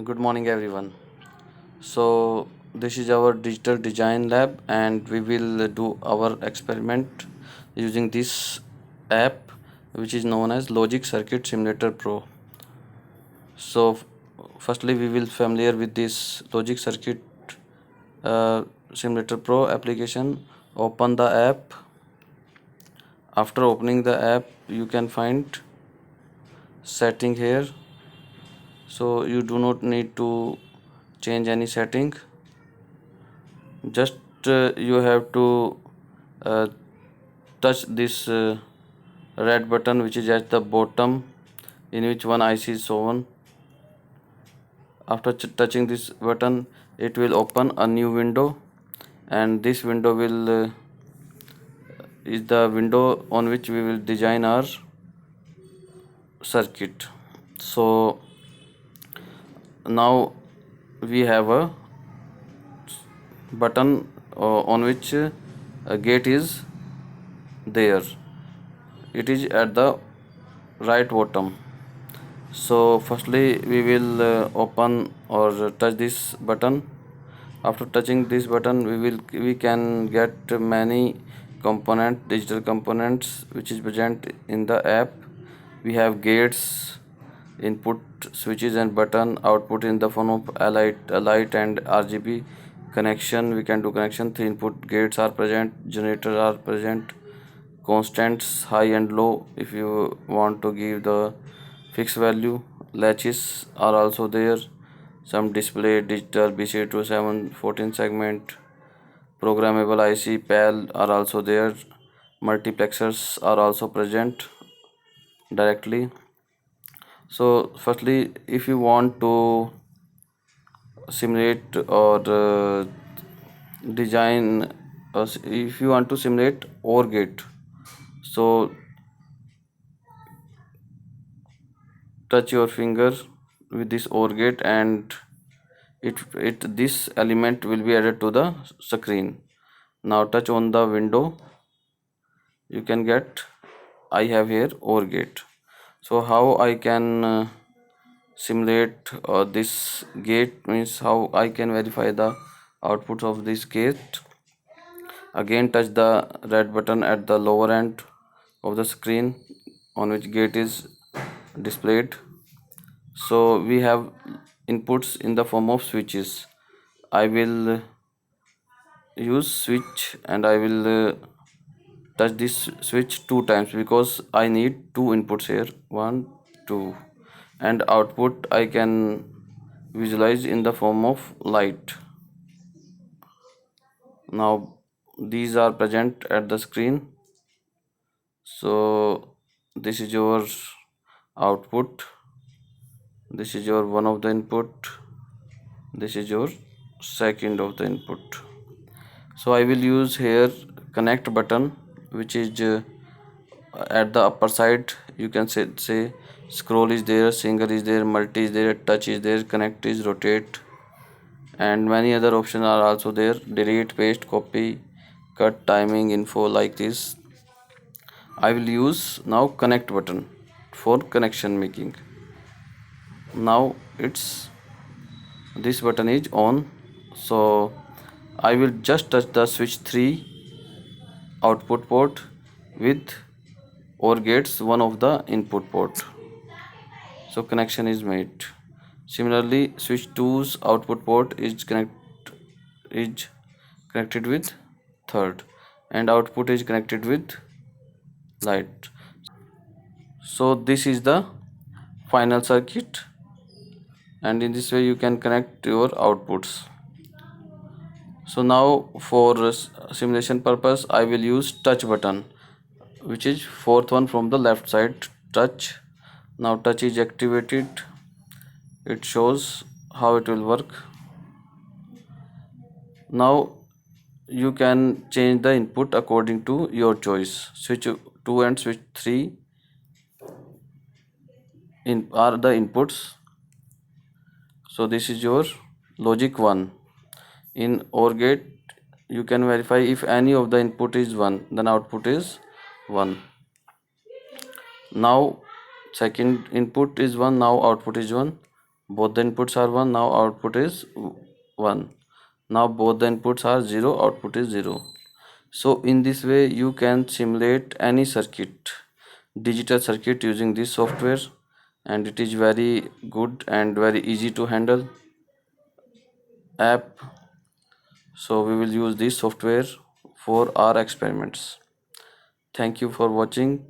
Good morning, everyone. So, this is our digital design lab, and we will do our experiment using this app, which is known as Logic Circuit Simulator Pro. So, firstly, we will familiar with this Logic Circuit uh, Simulator Pro application. Open the app. After opening the app, you can find setting here. So, you do not need to change any setting. Just you have to uh, touch this red button which is at the bottom, in which one IC is shown. After touching this button, it will open a new window, and this window will is the window on which we will design our circuit. So now we have a button on which a gate is there. It is at the right bottom. So firstly we will open or touch this button. After touching this button, we can get many digital components which is present in the app. We have gates, input switches and button, output in the form of light and RGB. Connection, we can do connection. Three input gates are present, generators are present, constants high and low if you want to give the fixed value. Latches are also there. Some display digital BC27 14 segment, programmable IC PAL are also there. Multiplexers are also present directly. So firstly, if you want to simulate or design, if you want to simulate OR gate, so touch your finger with this OR gate, and it this element will be added to the screen. Now touch on the window. You can get, I have here OR gate. So how I can simulate this gate, means how I can verify the output of this gate. Again touch the red button at the lower end of the screen on which gate is displayed. So we have inputs in the form of switches. I will use switch, and I will touch this switch two times because I need two inputs here, one, two, and output I can visualize in the form of light. Now these are present at the screen. So this is your output, this is your one of the input, this is your second of the input. So I will use here connect button, which is at the upper side. You can say scroll is there, single is there, multi is there, touch is there, connect is rotate, and many other options are also there. Delete, paste, copy, cut, timing, info, like this. I will use now connect button for connection making. Now it's this button is on, so I will just touch the switch 3 output port with OR gates one of the input port. So connection is made. Similarly, switch 2's output port is connected with third, and output is connected with light. So this is the final circuit, and in this way you can connect your outputs. So now for simulation purpose, I will use touch button, which is fourth one from the left side. Touch. Now touch is activated. It shows how it will work. Now you can change the input according to your choice. Switch 2 and switch 3 are the inputs. So this is your logic 1. In OR gate, you can verify if any of the input is 1, then output is 1. Now second input is 1, now output is 1. both the inputs are 1, now output is 1. Now both the inputs are 0, output is 0. So in this way you can simulate any circuit, digital circuit, using this software, and it is very good and very easy to handle app. So we will use this software for our experiments. Thank you for watching.